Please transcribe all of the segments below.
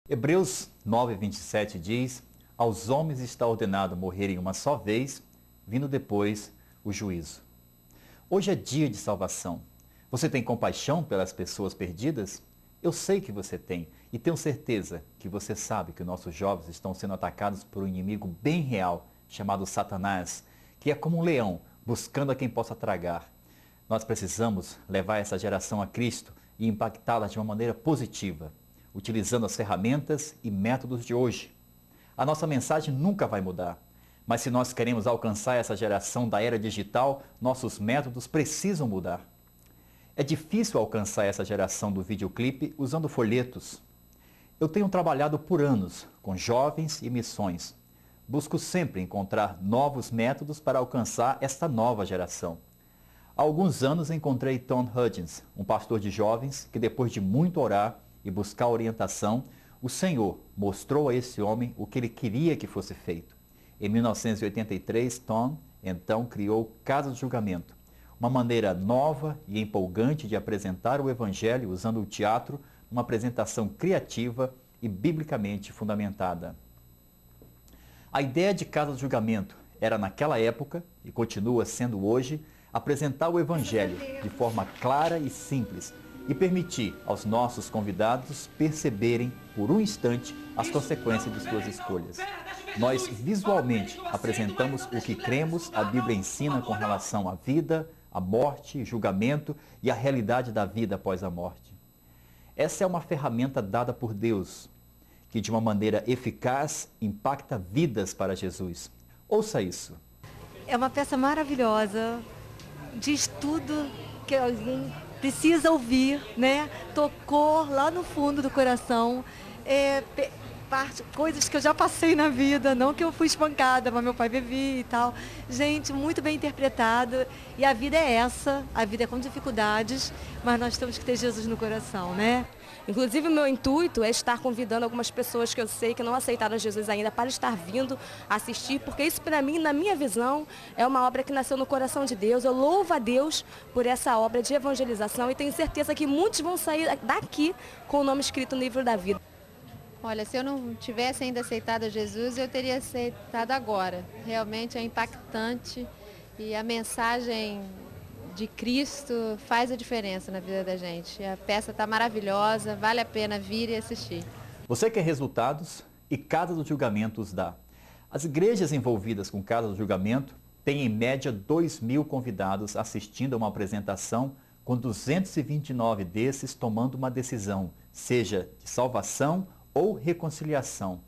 Hebreus 9:27 diz: aos homens está ordenado morrerem uma só vez, vindo depois o juízo. Hoje é dia de salvação. Você tem compaixão pelas pessoas perdidas? Eu sei que você tem e tenho certeza que você sabe que nossos jovens estão sendo atacados por um inimigo bem real, chamado Satanás, que é como um leão buscando a quem possa tragar. Nós precisamos levar essa geração a Cristo e impactá-la de uma maneira positiva, utilizando as ferramentas e métodos de hoje. A nossa mensagem nunca vai mudar, mas se nós queremos alcançar essa geração da era digital, nossos métodos precisam mudar. É difícil alcançar essa geração do videoclipe usando folhetos. Eu tenho trabalhado por anos com jovens e missões. Busco sempre encontrar novos métodos para alcançar esta nova geração. Há alguns anos encontrei Tom Hudgens, um pastor de jovens que, depois de muito orar e buscar orientação, o Senhor mostrou a esse homem o que ele queria que fosse feito. Em 1983, Tom então criou Casa do Julgamento, uma maneira nova e empolgante de apresentar o Evangelho usando o teatro, uma apresentação criativa e biblicamente fundamentada. A ideia de Casa do Julgamento era, naquela época, e continua sendo hoje, apresentar o Evangelho de forma clara e simples e permitir aos nossos convidados perceberem, por um instante, as consequências de suas escolhas. Nós visualmente apresentamos o que cremos a Bíblia ensina com relação à vida, à morte, julgamento e à realidade da vida após a morte. Essa é uma ferramenta dada por Deus, que de uma maneira eficaz impacta vidas para Jesus. Ouça isso. É uma peça maravilhosa, diz tudo que alguém precisa ouvir, né? Tocou lá no fundo do coração, coisas que eu já passei na vida, não que eu fui espancada, mas meu pai bebia e tal. Gente, muito bem interpretado. E a vida é essa, a vida é com dificuldades, mas nós temos que ter Jesus no coração, né? Inclusive, o meu intuito é estar convidando algumas pessoas que eu sei que não aceitaram Jesus ainda para estar vindo assistir, porque isso, para mim, na minha visão, é uma obra que nasceu no coração de Deus. Eu louvo a Deus por essa obra de evangelização e tenho certeza que muitos vão sair daqui com o nome escrito no livro da vida. Olha, se eu não tivesse ainda aceitado Jesus, eu teria aceitado agora. Realmente é impactante e a mensagem de Cristo faz a diferença na vida da gente. A peça está maravilhosa, vale a pena vir e assistir. Você quer resultados e Casa do Julgamento os dá. As igrejas envolvidas com Casa do Julgamento têm em média 2.000 convidados assistindo a uma apresentação, com 229 desses tomando uma decisão, seja de salvação ou reconciliação.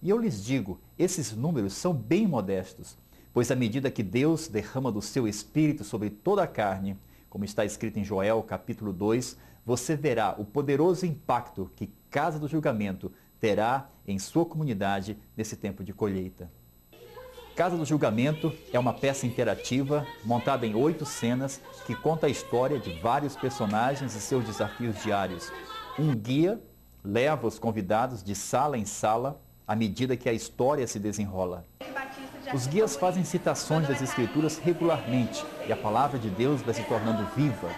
E eu lhes digo, esses números são bem modestos, pois à medida que Deus derrama do seu Espírito sobre toda a carne, como está escrito em Joel capítulo 2, você verá o poderoso impacto que Casa do Julgamento terá em sua comunidade nesse tempo de colheita. Casa do Julgamento é uma peça interativa montada em 8 cenas que conta a história de vários personagens e seus desafios diários. Um guia leva os convidados de sala em sala à medida que a história se desenrola. Os guias fazem citações das Escrituras regularmente e a palavra de Deus vai se tornando viva.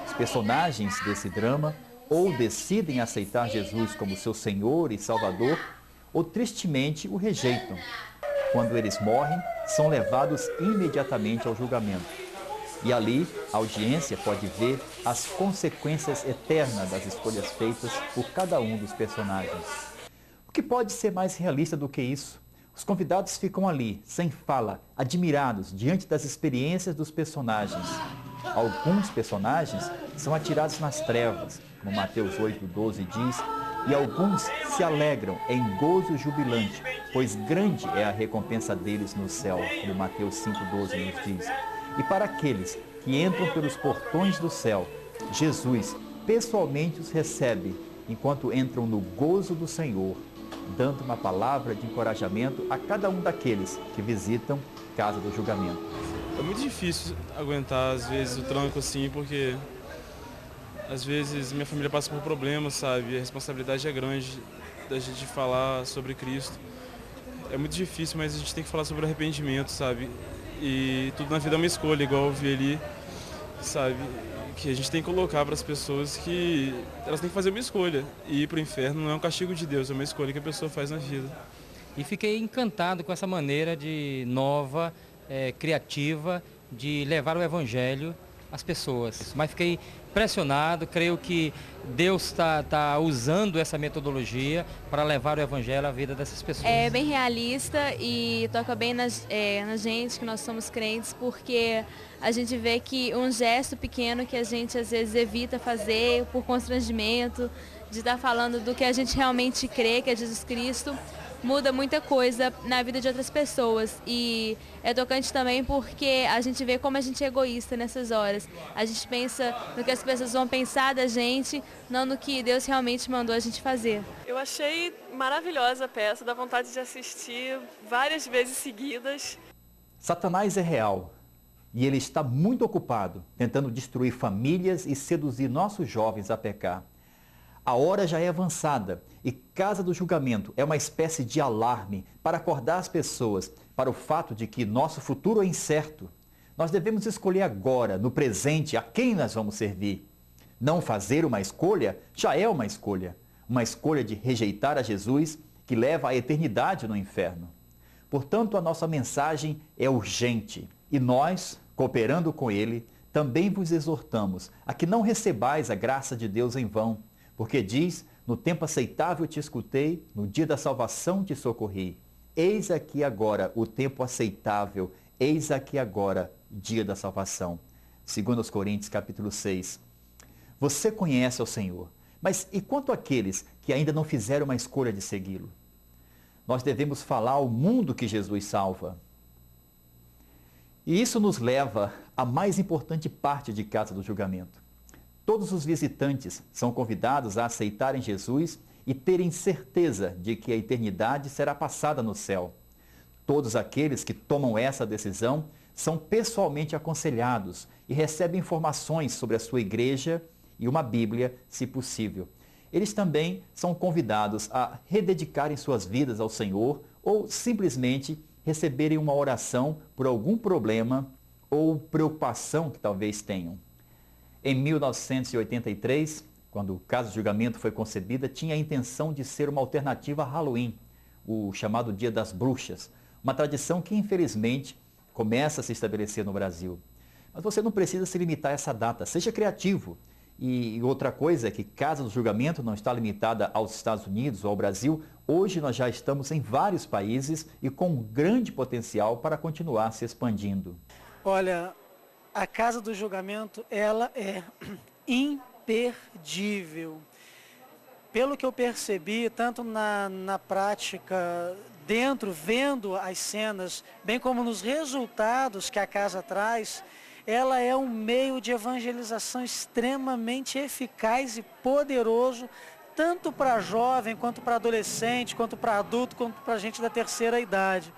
Os personagens desse drama ou decidem aceitar Jesus como seu Senhor e Salvador ou tristemente o rejeitam. Quando eles morrem, são levados imediatamente ao julgamento. E ali, a audiência pode ver as consequências eternas das escolhas feitas por cada um dos personagens. O que pode ser mais realista do que isso? Os convidados ficam ali, sem fala, admirados diante das experiências dos personagens. Alguns personagens são atirados nas trevas, como Mateus 8:12 diz, e alguns se alegram em gozo jubilante, pois grande é a recompensa deles no céu, como Mateus 5:12 nos diz. E para aqueles que entram pelos portões do céu, Jesus pessoalmente os recebe, enquanto entram no gozo do Senhor, dando uma palavra de encorajamento a cada um daqueles que visitam Casa do Julgamento. É muito difícil aguentar, às vezes, o tranco assim, porque às vezes minha família passa por problemas, sabe? A responsabilidade é grande da gente falar sobre Cristo. É muito difícil, mas a gente tem que falar sobre arrependimento, sabe? E tudo na vida é uma escolha, igual eu vi ali, sabe? que a gente tem que colocar para as pessoas que elas têm que fazer uma escolha. E ir para o inferno não é um castigo de Deus, é uma escolha que a pessoa faz na vida. E fiquei encantado com essa maneira de nova, criativa, de levar o Evangelho às pessoas. Mas fiquei impressionado, creio que Deus está usando essa metodologia para levar o Evangelho à vida dessas pessoas. É bem realista e toca bem na gente, que nós somos crentes, porque a gente vê que um gesto pequeno que a gente às vezes evita fazer por constrangimento, de estar falando do que a gente realmente crê, que é Jesus Cristo, muda muita coisa na vida de outras pessoas. E é tocante também porque a gente vê como a gente é egoísta nessas horas. A gente pensa no que as pessoas vão pensar da gente, não no que Deus realmente mandou a gente fazer. Eu achei maravilhosa a peça, dá vontade de assistir várias vezes seguidas. Satanás é real e ele está muito ocupado tentando destruir famílias e seduzir nossos jovens a pecar. A hora já é avançada e Casa do Julgamento é uma espécie de alarme para acordar as pessoas para o fato de que nosso futuro é incerto. Nós devemos escolher agora, no presente, a quem nós vamos servir. Não fazer uma escolha já é uma escolha de rejeitar a Jesus que leva à eternidade no inferno. Portanto, a nossa mensagem é urgente e nós, cooperando com Ele, também vos exortamos a que não recebais a graça de Deus em vão. Porque diz, no tempo aceitável te escutei, no dia da salvação te socorri. Eis aqui agora o tempo aceitável, eis aqui agora o dia da salvação. 2 Coríntios capítulo 6. Você conhece ao Senhor, mas e quanto àqueles que ainda não fizeram uma escolha de segui-lo? Nós devemos falar ao mundo que Jesus salva. E isso nos leva à mais importante parte de Casa do Julgamento. Todos os visitantes são convidados a aceitarem Jesus e terem certeza de que a eternidade será passada no céu. Todos aqueles que tomam essa decisão são pessoalmente aconselhados e recebem informações sobre a sua igreja e uma Bíblia, se possível. Eles também são convidados a rededicarem suas vidas ao Senhor ou simplesmente receberem uma oração por algum problema ou preocupação que talvez tenham. Em 1983, quando o Casa do Julgamento foi concebida, tinha a intenção de ser uma alternativa a Halloween, o chamado Dia das Bruxas, uma tradição que infelizmente começa a se estabelecer no Brasil. Mas você não precisa se limitar a essa data, seja criativo. E outra coisa é que Casa do Julgamento não está limitada aos Estados Unidos ou ao Brasil. Hoje nós já estamos em vários países e com um grande potencial para continuar se expandindo. Olha, a Casa do Julgamento, ela é imperdível. Pelo que eu percebi, tanto na prática, vendo as cenas, bem como nos resultados que a casa traz, ela é um meio de evangelização extremamente eficaz e poderoso, tanto para jovem, quanto para adolescente, quanto para adulto, quanto para gente da terceira idade.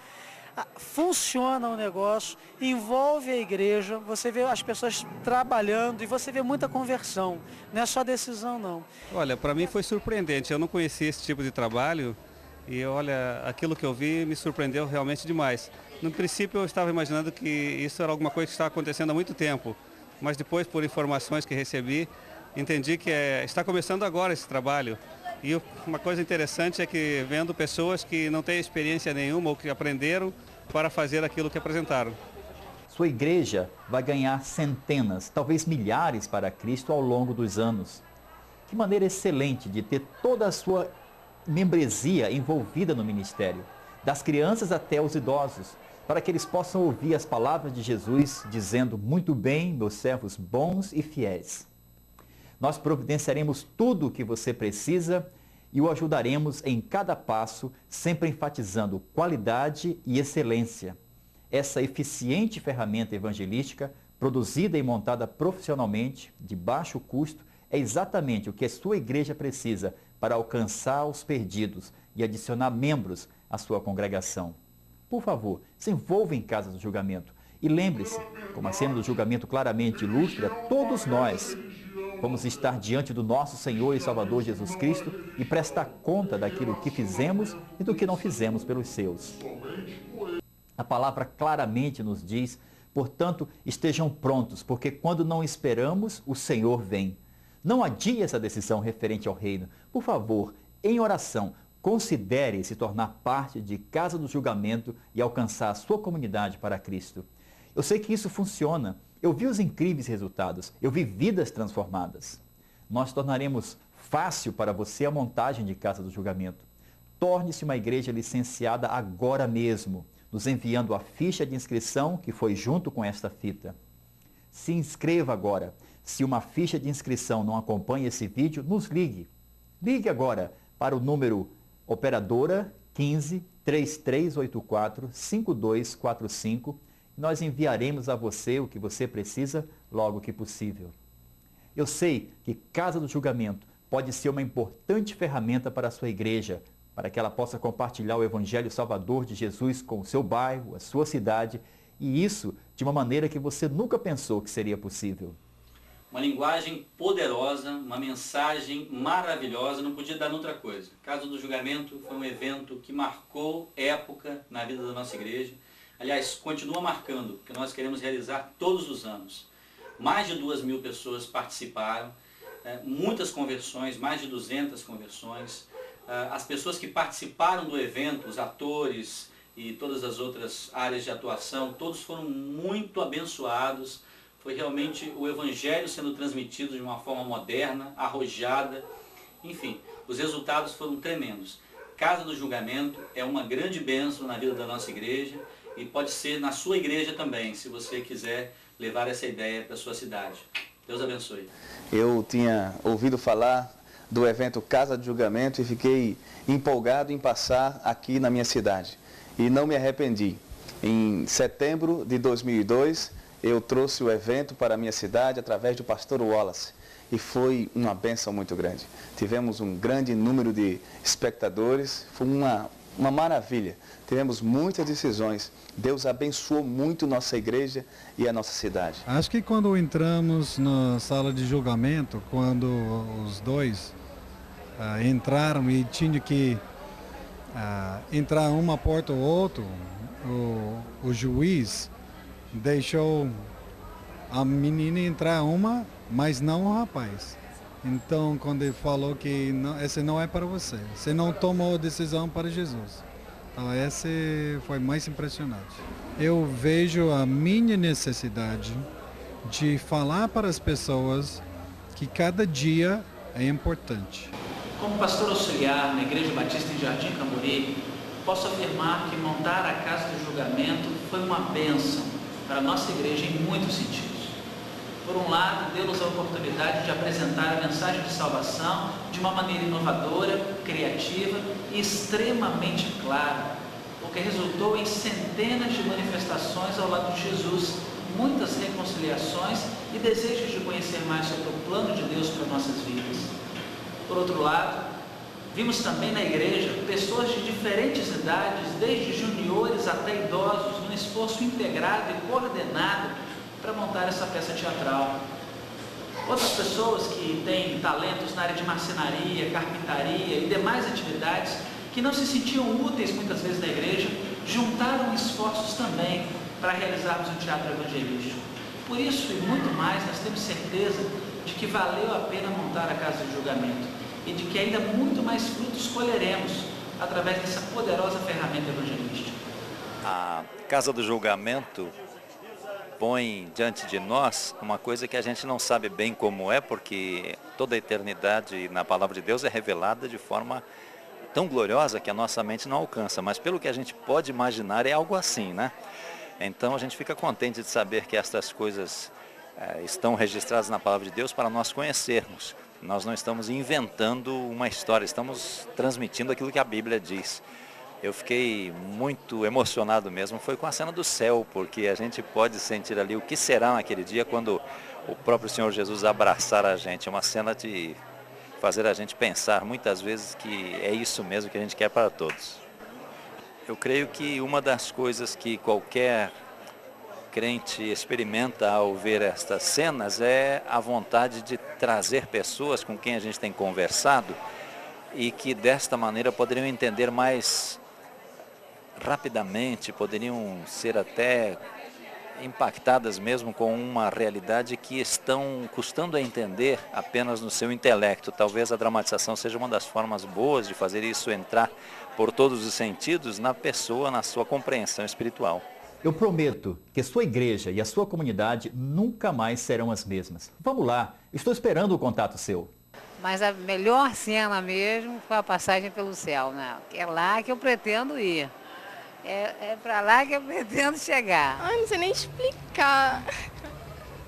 Funciona o negócio, envolve a igreja, você vê as pessoas trabalhando e você vê muita conversão, não é só decisão não. Olha, para mim foi surpreendente, eu não conhecia esse tipo de trabalho e olha, aquilo que eu vi me surpreendeu realmente demais. No princípio eu estava imaginando que isso era alguma coisa que estava acontecendo há muito tempo, mas depois por informações que recebi, entendi que está começando agora esse trabalho. E uma coisa interessante é que vendo pessoas que não têm experiência nenhuma ou que aprenderam para fazer aquilo que apresentaram. Sua igreja vai ganhar centenas, talvez milhares para Cristo ao longo dos anos. Que maneira excelente de ter toda a sua membresia envolvida no ministério, das crianças até os idosos, para que eles possam ouvir as palavras de Jesus dizendo: muito bem, meus servos bons e fiéis. Nós providenciaremos tudo o que você precisa e o ajudaremos em cada passo, sempre enfatizando qualidade e excelência. Essa eficiente ferramenta evangelística, produzida e montada profissionalmente, de baixo custo, é exatamente o que a sua igreja precisa para alcançar os perdidos e adicionar membros à sua congregação. Por favor, se envolva em Casa do Julgamento e lembre-se, como a cena do julgamento claramente ilustra, todos nós vamos estar diante do nosso Senhor e Salvador Jesus Cristo e prestar conta daquilo que fizemos e do que não fizemos pelos seus. A palavra claramente nos diz Portanto, estejam prontos, porque quando não esperamos, o Senhor vem. Não adie essa decisão referente ao reino. Por favor, em oração, considere se tornar parte de Casa do Julgamento e alcançar a sua comunidade para Cristo. Eu sei que isso funciona. Eu vi os incríveis resultados. Eu vi vidas transformadas. Nós tornaremos fácil para você a montagem de Casa do Julgamento. Torne-se uma igreja licenciada agora mesmo, nos enviando a ficha de inscrição que foi junto com esta fita. Se inscreva agora. Se uma ficha de inscrição não acompanha esse vídeo, nos ligue. Ligue agora para o número operadora 15 3384 5245 e nós enviaremos a você o que você precisa logo que possível. Eu sei que Casa do Julgamento pode ser uma importante ferramenta para a sua igreja, para que ela possa compartilhar o Evangelho Salvador de Jesus com o seu bairro, a sua cidade, e isso de uma maneira que você nunca pensou que seria possível. Uma linguagem poderosa, uma mensagem maravilhosa, não podia dar outra coisa. Casa do Julgamento foi um evento que marcou época na vida da nossa igreja. Aliás, continua marcando, porque nós queremos realizar todos os anos. Mais de 2.000 pessoas participaram, muitas conversões, mais de 200 conversões. As pessoas que participaram do evento, os atores e todas as outras áreas de atuação, todos foram muito abençoados. Foi realmente o Evangelho sendo transmitido de uma forma moderna, arrojada. Enfim, os resultados foram tremendos. Casa do Julgamento é uma grande bênção na vida da nossa igreja e pode ser na sua igreja também, se você quiser levar essa ideia para a sua cidade. Deus abençoe. Eu tinha ouvido falar do evento Casa de Julgamento e fiquei empolgado em passar aqui na minha cidade. E não me arrependi. Em setembro de 2002, eu trouxe o evento para a minha cidade através do pastor Wallace. E foi uma bênção muito grande. Tivemos um grande número de espectadores, foi uma maravilha. Tivemos muitas decisões. Deus abençoou muito nossa igreja e a nossa cidade. Acho que quando entramos na sala de julgamento, quando os dois entraram e tinha que entrar uma porta ou outra, o juiz deixou a menina entrar uma, mas não o rapaz. Então, quando ele falou que não, esse não é para você, você não tomou decisão para Jesus. Então, esse foi mais impressionante. Eu vejo a minha necessidade de falar para as pessoas que cada dia é importante. Como pastor auxiliar na Igreja Batista em Jardim Camburi, posso afirmar que montar a Casa do Julgamento foi uma bênção para a nossa igreja em muitos sentidos. Por um lado, deu-nos a oportunidade de apresentar a mensagem de salvação de uma maneira inovadora, criativa e extremamente clara, o que resultou em centenas de manifestações ao lado de Jesus, muitas reconciliações e desejos de conhecer mais sobre o plano de Deus para nossas vidas. Por outro lado, vimos também na igreja pessoas de diferentes idades, desde juniores até idosos, num esforço integrado e coordenado para montar essa peça teatral. Outras pessoas que têm talentos na área de marcenaria, carpintaria e demais atividades que não se sentiam úteis muitas vezes na igreja, juntaram esforços também para realizarmos um teatro evangelístico. Por isso e muito mais, nós temos certeza de que valeu a pena montar a Casa de Julgamento e de que ainda muito mais frutos colheremos através dessa poderosa ferramenta evangelística. A Casa do Julgamento põe diante de nós uma coisa que a gente não sabe bem como é, porque toda a eternidade na palavra de Deus é revelada de forma tão gloriosa que a nossa mente não alcança, mas pelo que a gente pode imaginar é algo assim, né? Então a gente fica contente de saber que estas coisas estão registradas na palavra de Deus para nós conhecermos. Nós não estamos inventando uma história, estamos transmitindo aquilo que a Bíblia diz. Eu fiquei muito emocionado mesmo, foi com a cena do céu, porque a gente pode sentir ali o que será naquele dia quando o próprio Senhor Jesus abraçar a gente. É uma cena de fazer a gente pensar muitas vezes que é isso mesmo que a gente quer para todos. Eu creio que uma das coisas que qualquer crente experimenta ao ver estas cenas é a vontade de trazer pessoas com quem a gente tem conversado e que desta maneira poderiam entender mais rapidamente, poderiam ser até impactadas mesmo com uma realidade que estão custando a entender apenas no seu intelecto. Talvez a dramatização seja uma das formas boas de fazer isso entrar por todos os sentidos na pessoa, na sua compreensão espiritual. Eu prometo que sua igreja e a sua comunidade nunca mais serão as mesmas. Vamos lá, estou esperando o contato seu. Mas a melhor cena mesmo foi a passagem pelo céu, né? É lá que eu pretendo ir. É para lá que eu pretendo chegar. Ai, não sei nem explicar.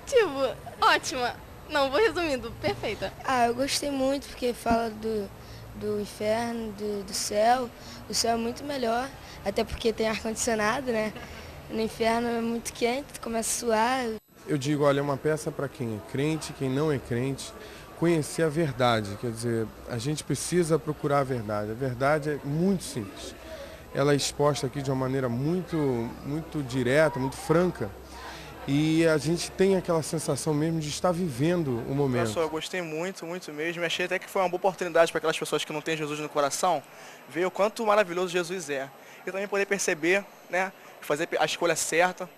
Tipo, ótima. Não, vou resumindo, perfeita. Eu gostei muito porque fala do inferno, do céu. O céu é muito melhor, até porque tem ar-condicionado, né? No inferno é muito quente, começa a suar. Eu digo, olha, é uma peça para quem é crente, quem não é crente, conhecer a verdade. Quer dizer, a gente precisa procurar a verdade. A verdade é muito simples. Ela é exposta aqui de uma maneira muito direta, muito franca. E a gente tem aquela sensação mesmo de estar vivendo o momento. Nossa, eu gostei muito mesmo. Achei até que foi uma boa oportunidade para aquelas pessoas que não têm Jesus no coração ver o quanto maravilhoso Jesus é. E também poder perceber, né, fazer a escolha certa.